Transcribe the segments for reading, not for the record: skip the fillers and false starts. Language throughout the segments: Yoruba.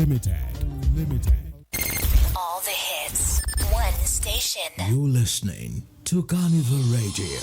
Limited. All the hits, one station. You're listening to Carnival Radio.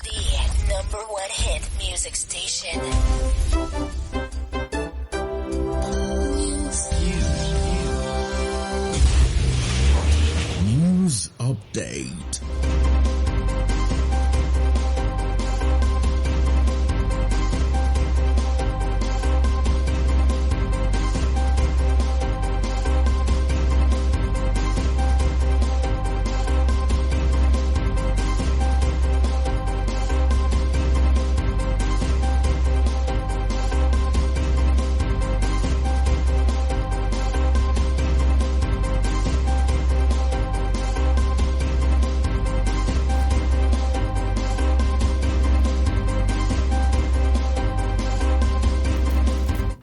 The number one hit music station. News update.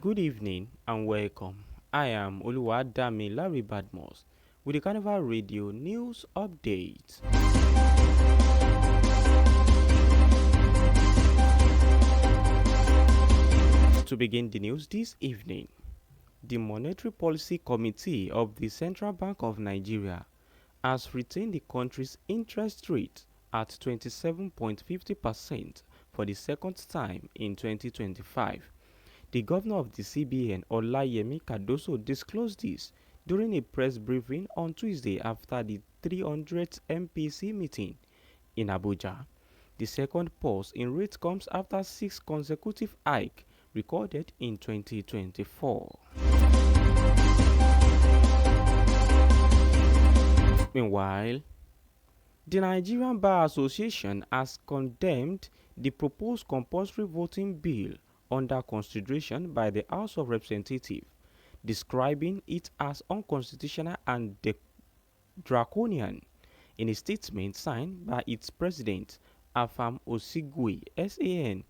Good evening and welcome. I am Oluwadami Larry Badmos with the Carnival Radio News Update. To begin the news this evening, the Monetary Policy Committee of the Central Bank of Nigeria has retained the country's interest rate at 27.50% for the second time in 2025. The governor of the CBN, Olayemi Cardoso, disclosed this during a press briefing on Tuesday after the 300th MPC meeting in Abuja. The second pause in rate comes after 6 consecutive hikes recorded in 2024. Meanwhile, the Nigerian Bar Association has condemned the proposed compulsory voting bill under consideration by the House of Representatives, describing it as unconstitutional and draconian. In a statement signed by its president, Afam Osigwe, SAN,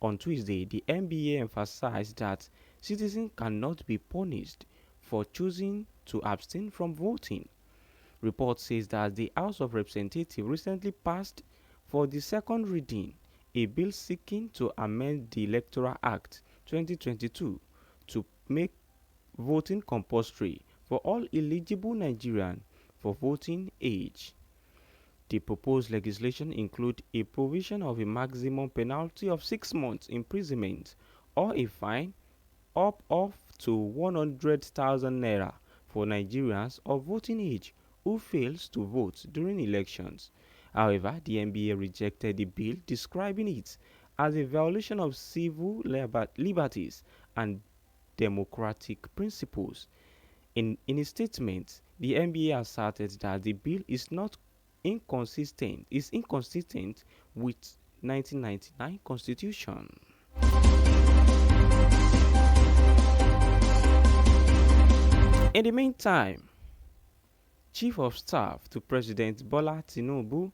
on Tuesday, the NBA emphasized that citizens cannot be punished for choosing to abstain from voting. Report says that the House of Representatives recently passed for the second reading a bill seeking to amend the Electoral Act 2022 to make voting compulsory for all eligible Nigerians for voting age. The proposed legislation includes a provision of a maximum penalty of 6 months imprisonment or a fine up to 100,000 naira for Nigerians of voting age who fails to vote during elections. However, the NBA rejected the bill, describing it as a violation of civil liberties and democratic principles. In a statement, the NBA asserted that the bill is inconsistent with 1999 Constitution. In the meantime, Chief of Staff to President Bola Tinubu,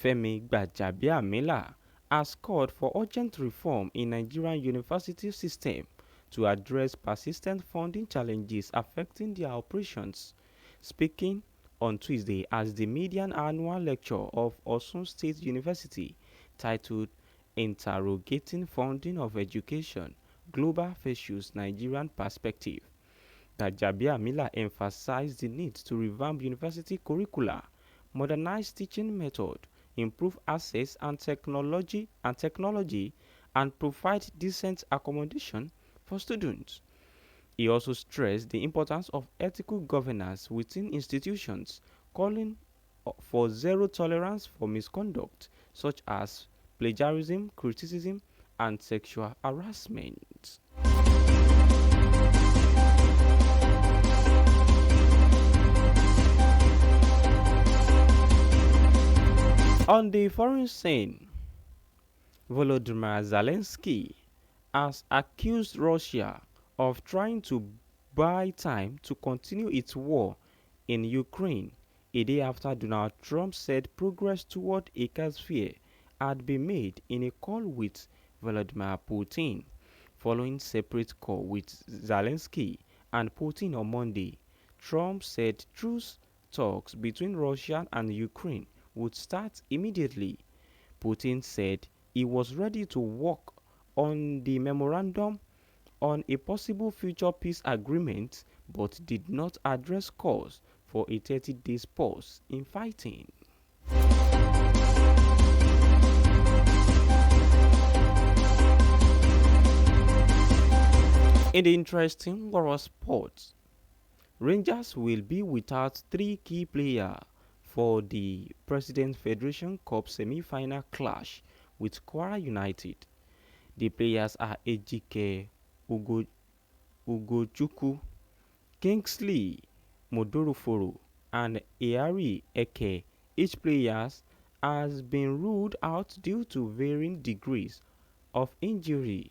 Femi Gbajabiamila, has called for urgent reform in Nigerian university system to address persistent funding challenges affecting their operations. Speaking on Tuesday as the median annual lecture of Oyo State University titled Interrogating Funding of Education, Global versus Nigerian Perspective, Gbajabiamila emphasized the need to revamp university curricula, modernize teaching method, improve access and technology, and provide decent accommodation for students. He also stressed the importance of ethical governance within institutions, calling for zero tolerance for misconduct such as plagiarism, criticism, and sexual harassment. On the foreign scene, Volodymyr Zelensky has accused Russia of trying to buy time to continue its war in Ukraine, a day after Donald Trump said progress toward a ceasefire had been made in a call with Vladimir Putin. Following separate call with Zelensky and Putin on Monday, Trump said truce talks between Russia and Ukraine would start immediately. Putin said he was ready to work on the memorandum on a possible future peace agreement but did not address calls for a 30-day pause in fighting. In the interesting world of sports, Rangers will be without 3 key players for the President Federation Cup semi-final clash with Kwara United. The players are Ejike Ugochukwu, Kingsley Modoroforo, and Eari Eke. Each player has been ruled out due to varying degrees of injury.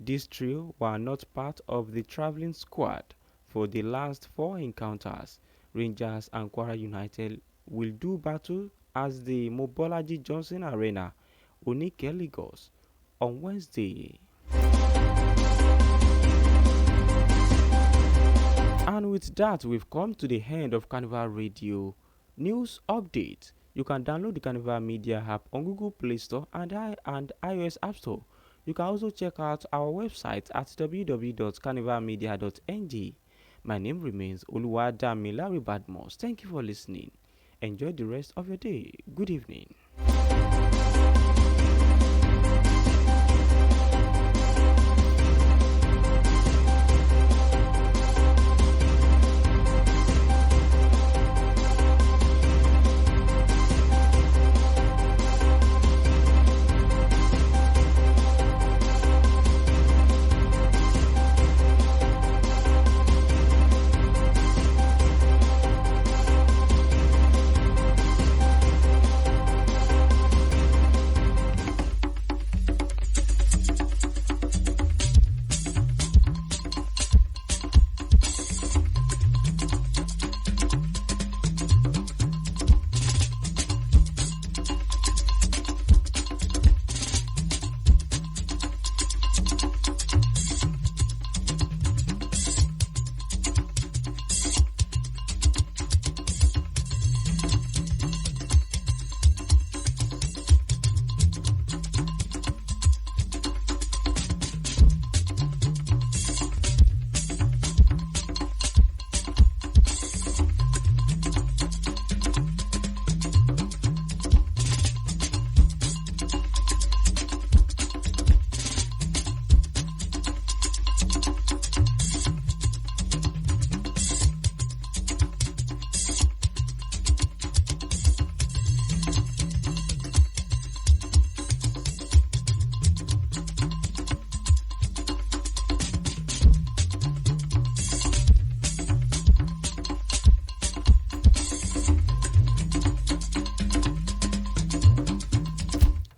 These trio were not part of the travelling squad for the last 4 encounters. Rangers and Kwara United will do battle at the Mobolaji Johnson Arena, Onike, Lagos, on Wednesday. And with that, we've come to the end of Carnival Radio News Update. You can download the Carnival Media app on Google Play Store and iOS App Store. You can also check out our website at www.carnivalmedia.ng. My name remains Oluwadamilare Badmus. Thank you for listening. Enjoy the rest of your day. Good evening.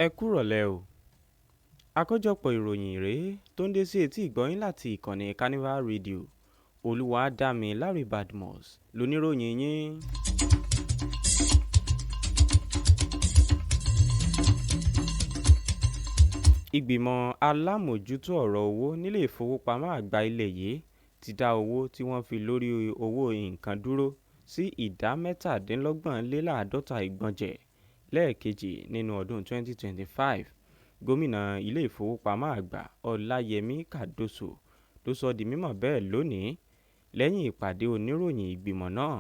Ẹ kúrọ̀lẹ́ o. Àkójọpọ̀ ìròyìn rèé tó ń dé sí etí ìgbọ́yín láti ìkànnì Carnival Radio. Olúwadámiláre Badmus lóníròyìn yín. Ìgbìmọ̀ alámòjútó ọ̀rọ̀ owó nílé ìfowópamọ́ àgbà ilẹ̀ yìí ti dá owó tí wọ́n fi lórí owó nǹkan dúró sí ìdá 97.50 ìgbọ̀njẹ̀ lẹ́ẹ̀kejì nínú ọdún 2025. Gómìnà ilé ìfowópamọ́ àgbà Ọláyẹmí Kàdóso ló sọ di mímọ̀ bẹ́ẹ̀ lónìí lẹ́yìn ìpàdé oníròyìn ìgbìmọ̀ náà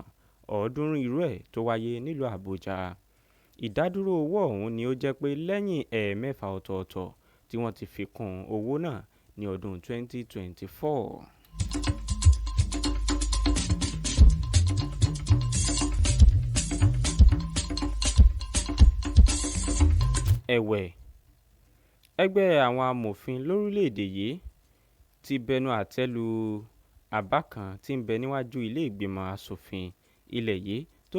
ọ̀ọ́dúnrún irú ẹ̀ tó wáyé nílùú Àbújá. Ìdádúró owó ọ̀hún ni ó jẹ́ pé lẹ́yìn ẹ̀ẹ̀mẹ́fà ọ̀tọ̀ọ̀tọ̀ tí wọ́n ti fi kún owó náà ní ọdún 2024. Ẹ̀wẹ̀, ẹgbẹ́ àwọn amòfin lórílẹ̀‐èdè yìí ti bẹnu àtẹ́ lu àbá kan tí ń bẹ níwájú ilé ìgbìmọ̀ asòfin ilẹ̀ yìí tó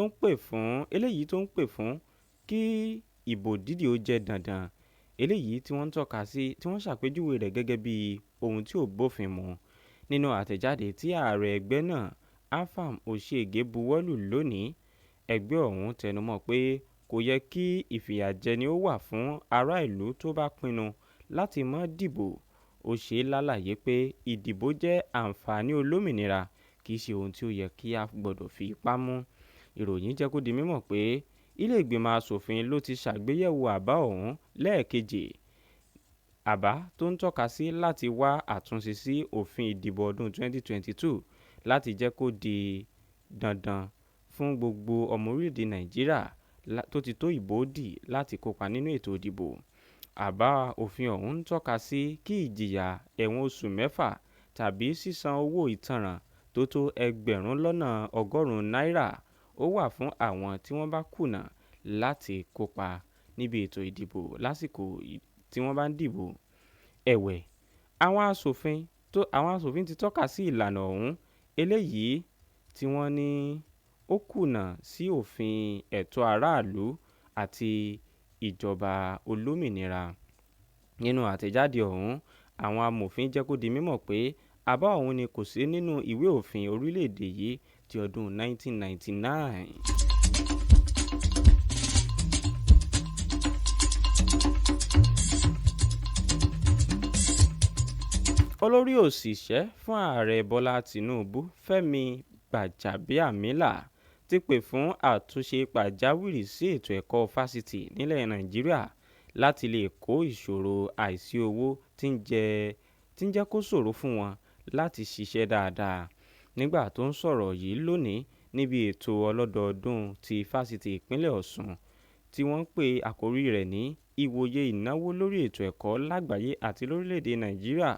ń pè fún kí ìbò dídì ó jẹ́ dandan, eléyìí tí wọ́n ń tọ́ka sí tí wọ́n ṣàpèjúwe rẹ̀ gẹ́gẹ́ bí ohun tí ò bófin mu. Nínú àtẹ̀jáde tí ààrẹ ẹgbẹ́ náà Afam Oṣiege buwọ́lù lónìí, ẹgbẹ́ ọ̀hún tẹnumọ́ pé kò yẹ kí ìfìyàjẹni ó wà fún ará ìlú tó bá pinnu láti má dìbò. Ó ṣe lálàyé pé ìdìbò jẹ́ àǹfààní olómìnira, kì í ṣe ohun tí ó yẹ kí a gbọ́dọ̀ fi ipá mú. Ìròyìn jẹ́ kó di mímọ̀ pé ilé ìgbìmọ̀ asòfin ló ti ṣàgbéyẹ̀wò àbá ọ̀hún lẹ́ẹ̀kejì àbá tó ń tọ́ka sí láti wá àtúnṣe sí òfin ìdìbò ọdún 2022 láti jẹ́ kó di dandan fún gbogbo ọmọ orílẹ̀-èdè Nàìjíríà tó ti tó ìbò dì láti kópa nínú ètò ìdìbò. Àbá òfin ọ̀hún ń tọ́ka sí kí ìjìyà ẹ̀wọ̀n oṣù 6 tàbí sísan owó ìtanràn tó tó ẹgbẹ̀rún lọ́nà ọgọ́rùn-ún náírà ó wà fún àwọn tí wọ́n bá kùnà láti kópa níbi ètò ìdìbò lásìkò tí wọ́n bá ń dìbò. Ẹ̀wẹ̀, àwọn aṣòfin ti tọ́ka sí ìlànà ọ̀hún eléyìí tí wọ́n ní ó kùnà sí òfin ẹ̀tọ́ aráàlú àti ìjọba olómìnira. Nínú àtẹ̀jáde ọ̀hún, àwọn amòfin jẹ́ kó di mímọ̀ pé àbá ọ̀hún ni kò sí nínú ìwé òfin orílẹ̀-èdè yìí ti ọdún 1999. Olórí òṣìṣẹ́ fún ààrẹ Bọ́lá Tinubu Fẹ́mi Gbàjàbíàmílà ti pè fún àtúnṣe pàjáwìrì sí ètò ẹ̀kọ́ fásitì nílẹ̀ Nàìjíríà láti lè kó ìṣòro àìsí owó tí ń jẹ́ kó ṣòro fún wọn láti ṣiṣẹ́ dáadáa. Nígbà tó ń sọ̀rọ̀ yìí lónìí níbi ètò ọlọ́dọọdún ti fásitì ìpínlẹ̀ Ọ̀ṣun tí wọ́n pè àkórí rẹ̀ ní ìwòye ìnáwó lórí ètò ẹ̀kọ́ lágbàáyé àti lórílẹ̀-èdè Nàìjíríà,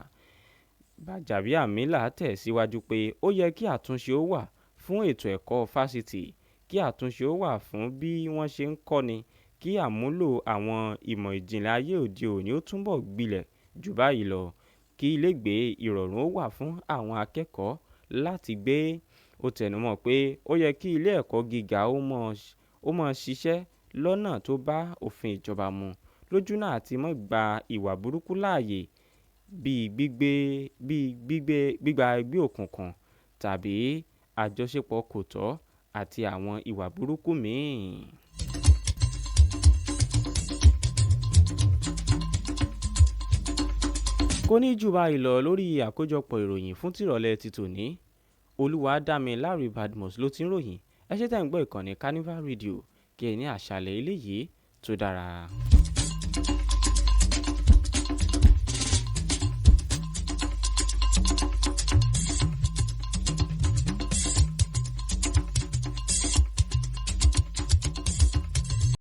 Gbàjàbíàmílà tẹ̀ síwájú pé ó yẹ kí àtúnṣe ó wà fún ètò ẹ̀kọ́ fásitì, kí àtúnṣe ó wà fún bí wọ́n ṣe ń kọ́ni, kí àmúlò àwọn ìmọ̀ ìjìnlẹ̀ ayé òde òní ó túnbọ̀ gbilẹ̀ jù báyìí lọ, kí ilégbèé ìrọ̀rùn ó wà fún àwọn akẹ́kọ̀ọ́ láti gbé. Ó tẹnumọ́ pé ó yẹ kí ilé ẹ̀kọ́ gíga ó mọ̀ ṣiṣẹ́ lọ́nà tó bá òfin ìjọba mu lójúnà àti má gba ìwà burúkú láàyè bíi gbígba ẹgbẹ́ òkùnkùn tàbí àjọṣepọ̀ kò tọ́ àti àwọn ìwà burúkú míì. Kò ní jù báyìí lọ lórí àkójọpọ̀ ìròyìn fún tìrọ̀lẹ́ ti tòní. Olúwadámiláre Badmus ló ti ń ròyìn. Ẹ ṣé tẹ́ ń gbọ́ ìkànnì Carnival Radio kí ẹ ní àṣálẹ́ eléyìí tó dára.